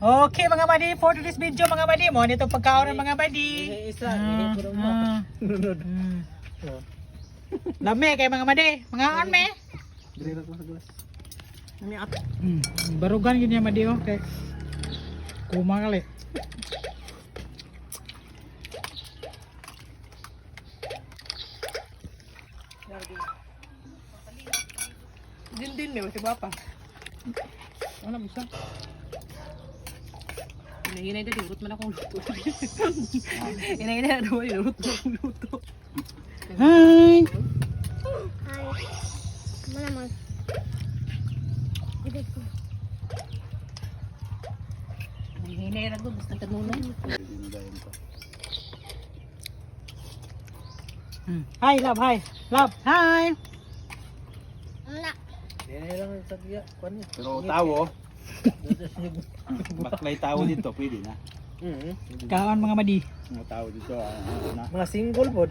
Okay mga badi, for today's video mga badi, mo nito pagkaon ng mga badi. Isa, ko Nunod. Lami kay mga badi, mga on me. Dire ko sa glass. Nami at. Barugan yun yung badi oh, kay kuma kali. Din may masih apa? Wala bisa. Hinay-hinay na dirut man akong luto. Hinay-hinay na daw dirut man akong luto. Hi. Hi. Mana mas? Gede ko. Hinay na daw basta tanunay. Hi, love, hi. Love, hi. Wala. Hinay lang sa giya kuan niya. Pero tawo, baklay tawo dito, pwede na. Kaon mga badi. Mga tao dito, na. Mga single pod.